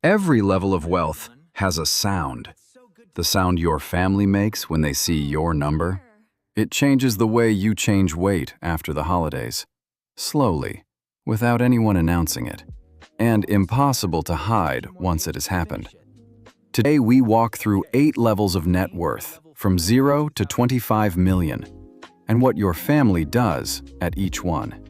Every level of wealth has a sound. The sound your family makes when they see your number. It changes the way you change weight after the holidays. Slowly, without anyone announcing it. And impossible to hide once it has happened. Today we walk through 8 levels of net worth, from 0 to 25 million, and what your family does at each one.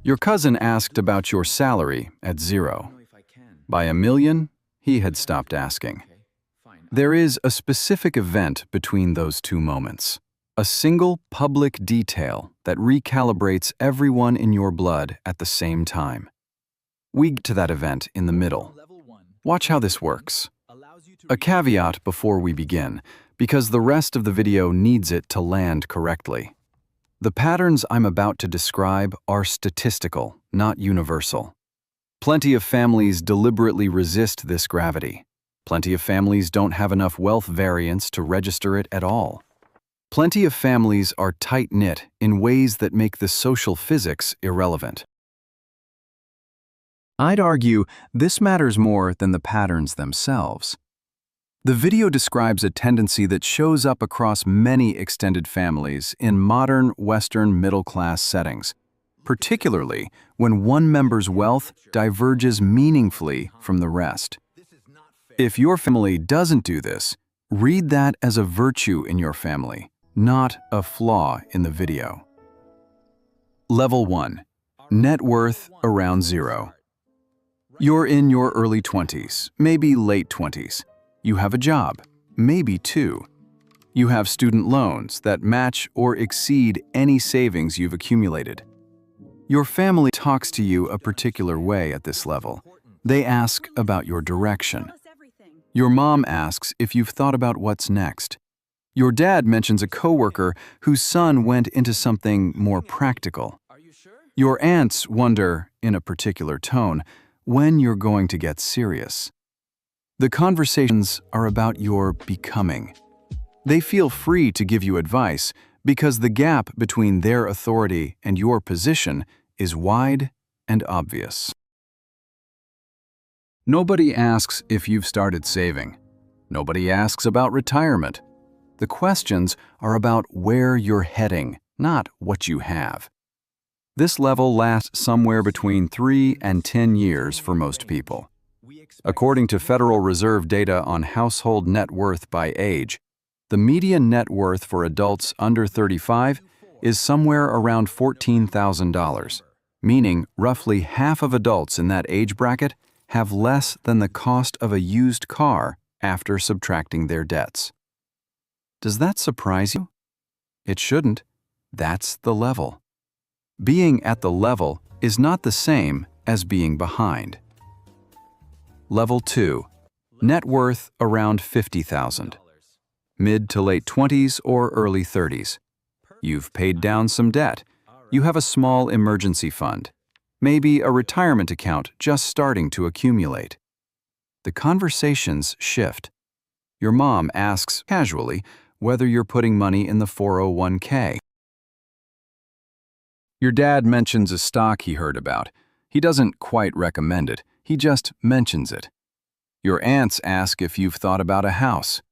Your cousin asked about your salary at 0. By $1 million, he had stopped asking. There is a specific event between those two moments. A single public detail that recalibrates everyone in your blood at the same time. We get to that event in the middle. Watch how this works. A caveat before we begin, because the rest of the video needs it to land correctly. The patterns I'm about to describe are statistical, not universal. Plenty of families deliberately resist this gravity. Plenty of families don't have enough wealth variance to register it at all. Plenty of families are tight-knit in ways that make the social physics irrelevant. I'd argue this matters more than the patterns themselves. The video describes a tendency that shows up across many extended families in modern Western middle-class settings, particularly when one member's wealth diverges meaningfully from the rest. If your family doesn't do this, read that as a virtue in your family, not a flaw in the video. Level 1. Net worth around 0. You're in your early 20s, maybe late 20s. You have a job, maybe 2. You have student loans that match or exceed any savings you've accumulated. Your family talks to you a particular way at this level. They ask about your direction. Your mom asks if you've thought about what's next. Your dad mentions a coworker whose son went into something more practical. Your aunts wonder, in a particular tone, when you're going to get serious. The conversations are about your becoming. They feel free to give you advice because the gap between their authority and your position is wide and obvious. Nobody asks if you've started saving. Nobody asks about retirement. The questions are about where you're heading, not what you have. This level lasts somewhere between 3 and 10 years for most people. According to Federal Reserve data on household net worth by age, the median net worth for adults under 35 is somewhere around $14,000, meaning roughly half of adults in that age bracket have less than the cost of a used car after subtracting their debts. Does that surprise you? It shouldn't. That's the level. Being at the level is not the same as being behind. Level 2. Net worth around $50,000. Mid to late 20s or early 30s. You've paid down some debt. You have a small emergency fund. Maybe a retirement account just starting to accumulate. The conversations shift. Your mom asks casually whether you're putting money in the 401k. Your dad mentions a stock he heard about. He doesn't quite recommend it. He just mentions it. Your aunts ask if you've thought about a house.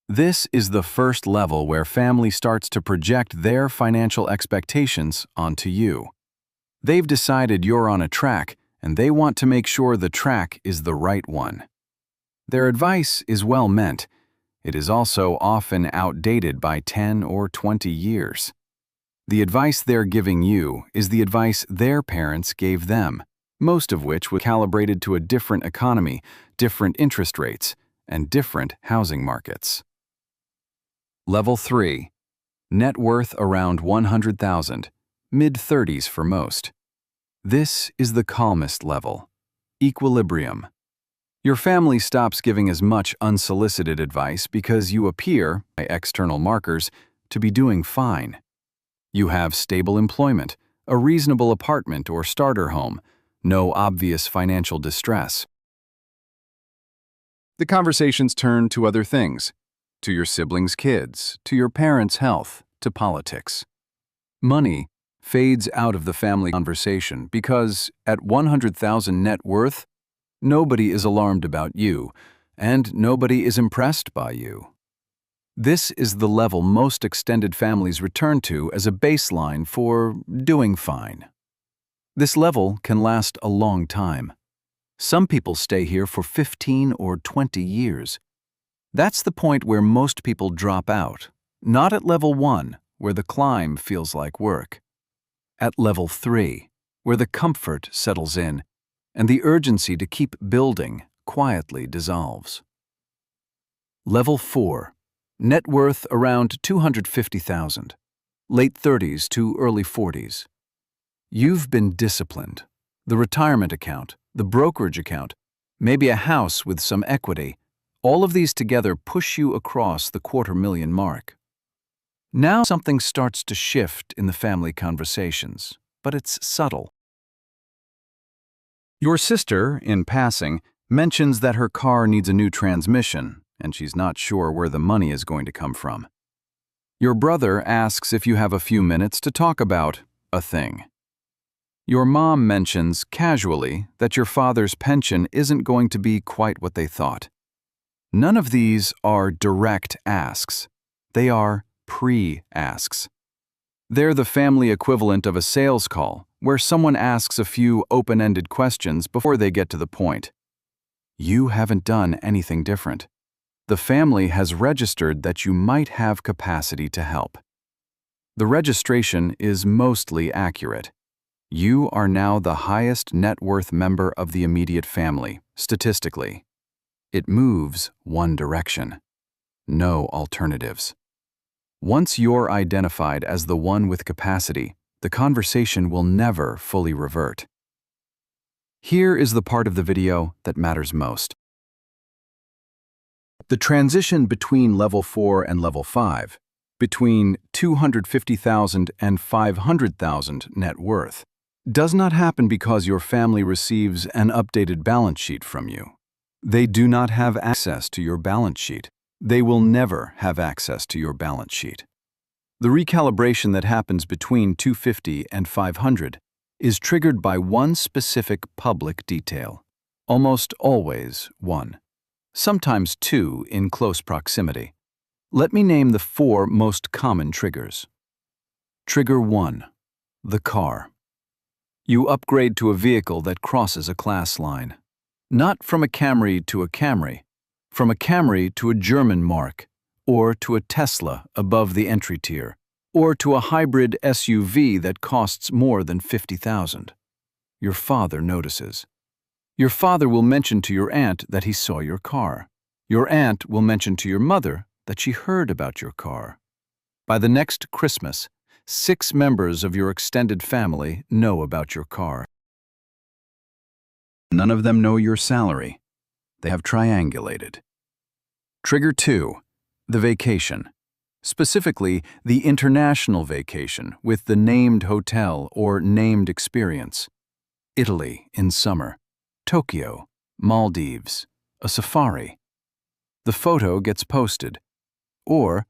This is the first level where family starts to project their financial expectations onto you. They've decided you're on a track, and they want to make sure the track is the right one. Their advice is well meant. It is also often outdated by 10 or 20 years. The advice they're giving you is the advice their parents gave them, most of which was calibrated to a different economy, different interest rates, and different housing markets. Level 3. Net worth around $100,000, mid-30s for most. This is the calmest level. Equilibrium. Your family stops giving as much unsolicited advice because you appear, by external markers, to be doing fine. You have stable employment, a reasonable apartment or starter home, no obvious financial distress. The conversations turn to other things, to your siblings' kids, to your parents' health, to politics. Money fades out of the family conversation because, at $100,000 net worth, Nobody is alarmed about you, and nobody is impressed by you. This is the level most extended families return to as a baseline for doing fine. This level can last a long time. Some people stay here for 15 or 20 years. That's the point where most people drop out, not at level 1, where the climb feels like work. At level 3, where the comfort settles in, and the urgency to keep building quietly dissolves. Level 4, net worth around $250,000, late 30s to early 40s. You've been disciplined. The retirement account, the brokerage account, maybe a house with some equity, all of these together push you across the $250,000 mark. Now something starts to shift in the family conversations, but it's subtle. Your sister, in passing, mentions that her car needs a new transmission, and she's not sure where the money is going to come from. Your brother asks if you have a few minutes to talk about a thing. Your mom mentions casually that your father's pension isn't going to be quite what they thought. None of these are direct asks. They are pre-asks. They're the family equivalent of a sales call, where someone asks a few open-ended questions before they get to the point. You haven't done anything different. The family has registered that you might have capacity to help. The registration is mostly accurate. You are now the highest net worth member of the immediate family, statistically. It moves one direction. No alternatives. Once you're identified as the one with capacity, the conversation will never fully revert. Here is the part of the video that matters most. The transition between level 4 and level 5, between $250,000 and $500,000 net worth, does not happen because your family receives an updated balance sheet from you. They do not have access to your balance sheet. They will never have access to your balance sheet. The recalibration that happens between 250 and 500 is triggered by one specific public detail, almost always one, sometimes two in close proximity. Let me name the 4 most common triggers. Trigger 1, the car. You upgrade to a vehicle that crosses a class line. Not from a Camry to a Camry, from a Camry to a German Mark, or to a Tesla above the entry tier, or to a hybrid SUV that costs more than $50,000. Your father notices. Your father will mention to your aunt that he saw your car. Your aunt will mention to your mother that she heard about your car. By the next Christmas, 6 members of your extended family know about your car. None of them know your salary. They have triangulated. Trigger 2, the vacation. Specifically, the international vacation with the named hotel or named experience. Italy in summer, Tokyo, Maldives, a safari. The photo gets posted, or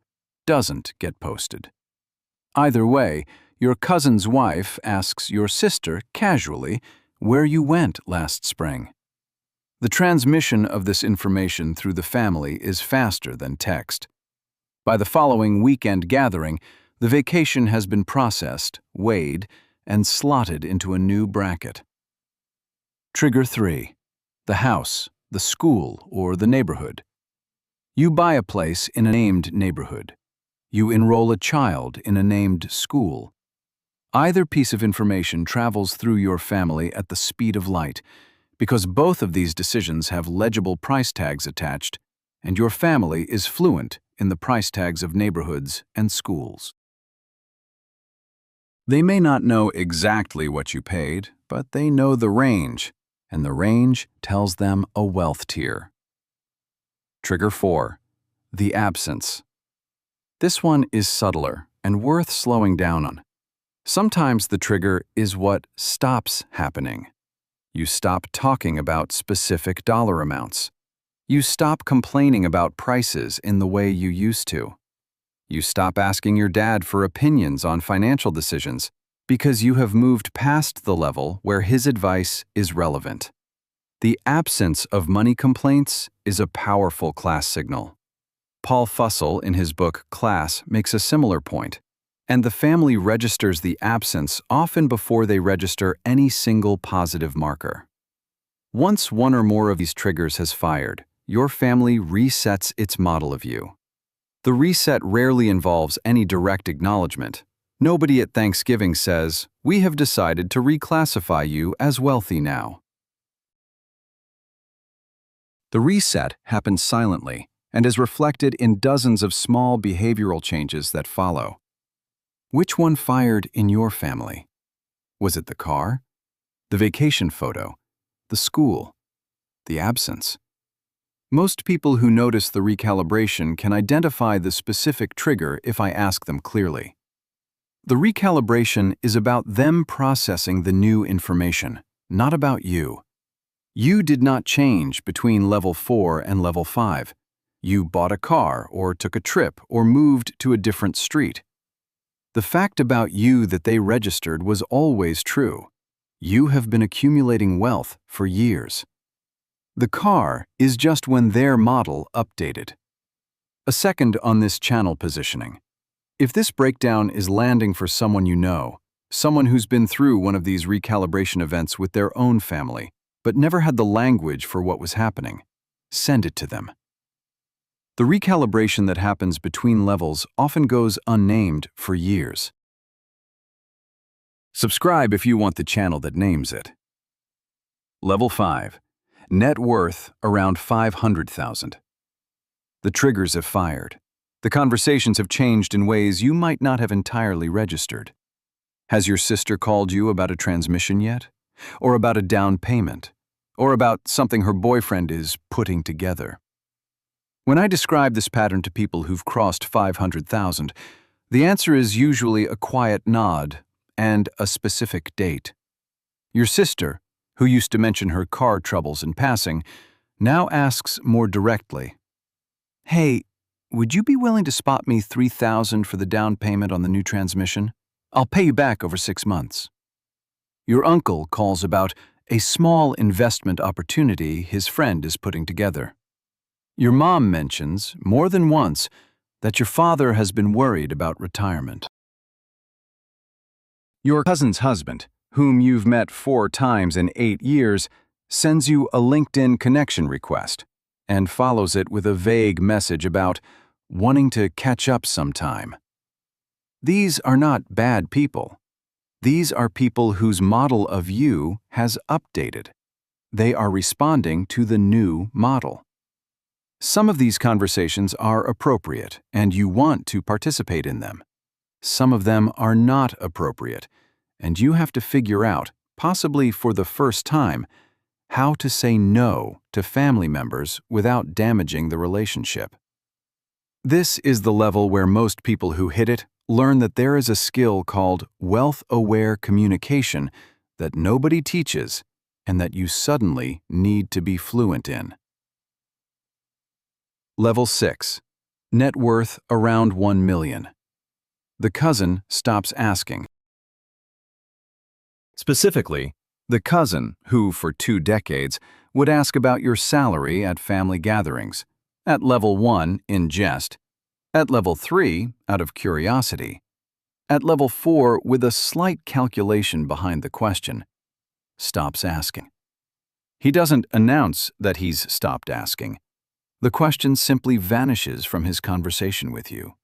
doesn't get posted. Either way, your cousin's wife asks your sister casually where you went last spring. The transmission of this information through the family is faster than text. By the following weekend gathering, the vacation has been processed, weighed, and slotted into a new bracket. Trigger 3, the house, the school, or the neighborhood. You buy a place in a named neighborhood. You enroll a child in a named school. Either piece of information travels through your family at the speed of light, because both of these decisions have legible price tags attached, and your family is fluent in the price tags of neighborhoods and schools. They may not know exactly what you paid, but they know the range, and the range tells them a wealth tier. Trigger 4, the absence. This one is subtler and worth slowing down on. Sometimes the trigger is what stops happening. You stop talking about specific dollar amounts. You stop complaining about prices in the way you used to. You stop asking your dad for opinions on financial decisions because you have moved past the level where his advice is relevant. The absence of money complaints is a powerful class signal. Paul Fussell, in his book Class, makes a similar point, and the family registers the absence often before they register any single positive marker. Once one or more of these triggers has fired, your family resets its model of you. The reset rarely involves any direct acknowledgement. Nobody at Thanksgiving says, "We have decided to reclassify you as wealthy now." The reset happens silently and is reflected in dozens of small behavioral changes that follow. Which one fired in your family? Was it the car, the vacation photo, the school, the absence? Most people who notice the recalibration can identify the specific trigger if I ask them clearly. The recalibration is about them processing the new information, not about you. You did not change between level 4 and level 5. You bought a car or took a trip or moved to a different street. The fact about you that they registered was always true. You have been accumulating wealth for years. The car is just when their model updated. A second on this channel positioning. If this breakdown is landing for someone you know, someone who's been through one of these recalibration events with their own family, but never had the language for what was happening, send it to them. The recalibration that happens between levels often goes unnamed for years. Subscribe if you want the channel that names it. Level 5. Net worth around 500,000. The triggers have fired. The conversations have changed in ways you might not have entirely registered. Has your sister called you about a transmission yet? Or about a down payment? Or about something her boyfriend is putting together? When I describe this pattern to people who've crossed 500,000, the answer is usually a quiet nod and a specific date. Your sister, who used to mention her car troubles in passing, now asks more directly, "Hey, would you be willing to spot me $3,000 for the down payment on the new transmission? I'll pay you back over 6 months." Your uncle calls about a small investment opportunity his friend is putting together. Your mom mentions, more than once, that your father has been worried about retirement. Your cousin's husband, whom you've met 4 times in 8 years, sends you a LinkedIn connection request and follows it with a vague message about wanting to catch up sometime. These are not bad people. These are people whose model of you has updated. They are responding to the new model. Some of these conversations are appropriate, and you want to participate in them. Some of them are not appropriate, and you have to figure out, possibly for the first time, how to say no to family members without damaging the relationship. This is the level where most people who hit it learn that there is a skill called wealth-aware communication that nobody teaches and that you suddenly need to be fluent in. Level 6. Net worth around 1 million. The cousin stops asking. Specifically, the cousin who, for 2 decades, would ask about your salary at family gatherings, at level 1 in jest, at level 3 out of curiosity, at level 4 with a slight calculation behind the question, stops asking. He doesn't announce that he's stopped asking. The question simply vanishes from his conversation with you.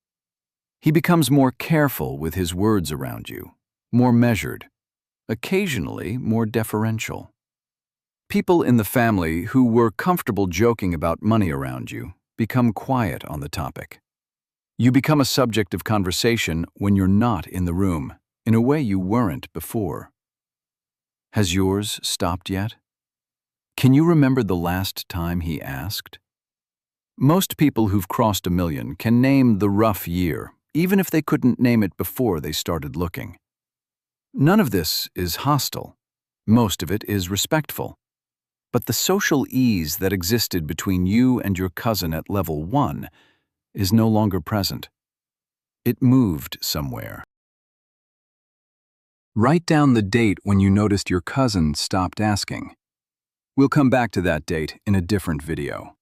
He becomes more careful with his words around you, more measured, occasionally more deferential. People in the family who were comfortable joking about money around you become quiet on the topic. You become a subject of conversation when you're not in the room, in a way you weren't before. Has yours stopped yet? Can you remember the last time he asked? Most people who've crossed 1 million can name the rough year, even if they couldn't name it before they started looking. None of this is hostile. Most of it is respectful. But the social ease that existed between you and your cousin at level 1 is no longer present. It moved somewhere. Write down the date when you noticed your cousin stopped asking. We'll come back to that date in a different video.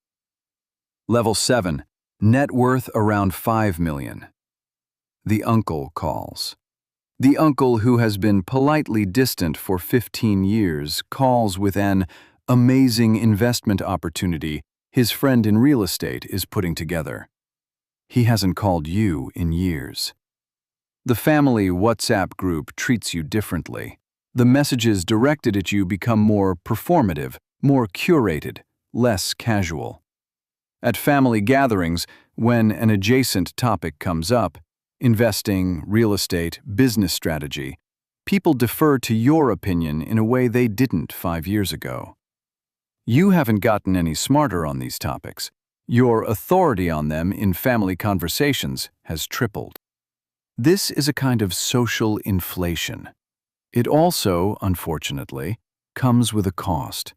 Level 7. Net worth around 5 million. The uncle calls. The uncle who has been politely distant for 15 years calls with an amazing investment opportunity his friend in real estate is putting together. He hasn't called you in years. The family WhatsApp group treats you differently. The messages directed at you become more performative, more curated, less casual. At family gatherings, when an adjacent topic comes up, investing, real estate, business strategy, people defer to your opinion in a way they didn't 5 years ago. You haven't gotten any smarter on these topics. Your authority on them in family conversations has tripled. This is a kind of social inflation. It also, unfortunately, comes with a cost.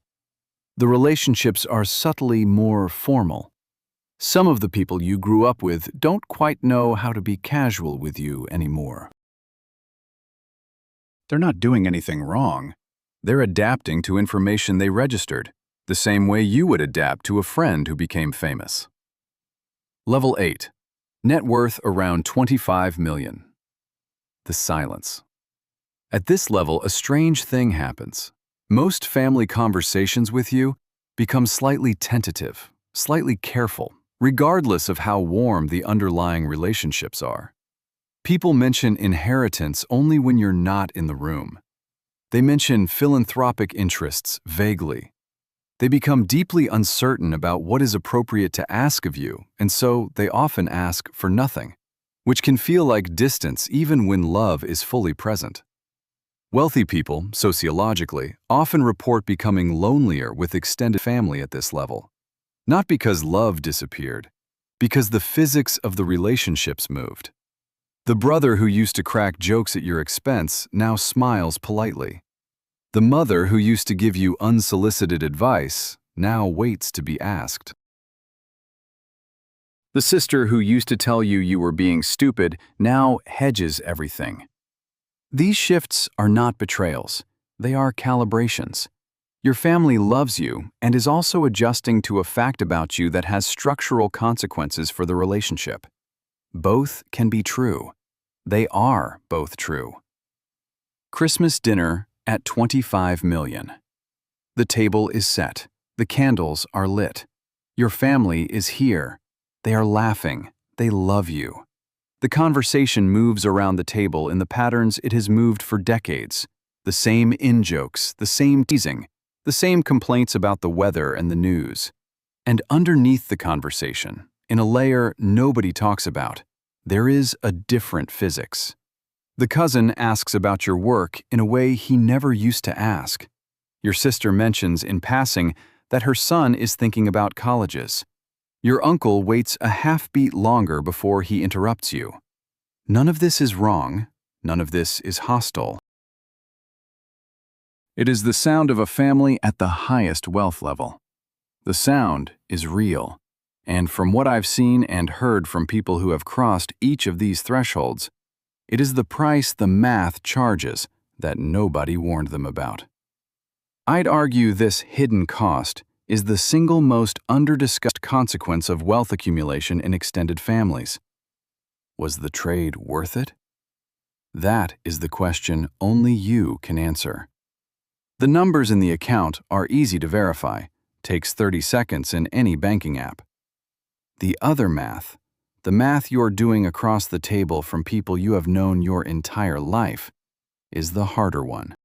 The relationships are subtly more formal. Some of the people you grew up with don't quite know how to be casual with you anymore. They're not doing anything wrong. They're adapting to information they registered, the same way you would adapt to a friend who became famous. Level 8. Net worth around 25 million. The silence. At this level, a strange thing happens. Most family conversations with you become slightly tentative, slightly careful, regardless of how warm the underlying relationships are. People mention inheritance only when you're not in the room. They mention philanthropic interests vaguely. They become deeply uncertain about what is appropriate to ask of you, and so they often ask for nothing, which can feel like distance even when love is fully present. Wealthy people, sociologically, often report becoming lonelier with extended family at this level. Not because love disappeared, because the physics of the relationships moved. The brother who used to crack jokes at your expense now smiles politely. The mother who used to give you unsolicited advice now waits to be asked. The sister who used to tell you you were being stupid now hedges everything. These shifts are not betrayals, they are calibrations. Your family loves you and is also adjusting to a fact about you that has structural consequences for the relationship. Both can be true. They are both true. Christmas dinner at 25 million. The table is set. The candles are lit. Your family is here. They are laughing. They love you. The conversation moves around the table in the patterns it has moved for decades. The same in-jokes, the same teasing, the same complaints about the weather and the news. And underneath the conversation, in a layer nobody talks about, there is a different physics. The cousin asks about your work in a way he never used to ask. Your sister mentions in passing that her son is thinking about colleges. Your uncle waits a half-beat longer before he interrupts you. None of this is wrong. None of this is hostile. It is the sound of a family at the highest wealth level. The sound is real, and from what I've seen and heard from people who have crossed each of these thresholds, it is the price the math charges that nobody warned them about. I'd argue this hidden cost is the single most under-discussed consequence of wealth accumulation in extended families. Was the trade worth it? That is the question only you can answer. The numbers in the account are easy to verify, takes 30 seconds in any banking app. The other math, the math you're doing across the table from people you have known your entire life, is the harder one.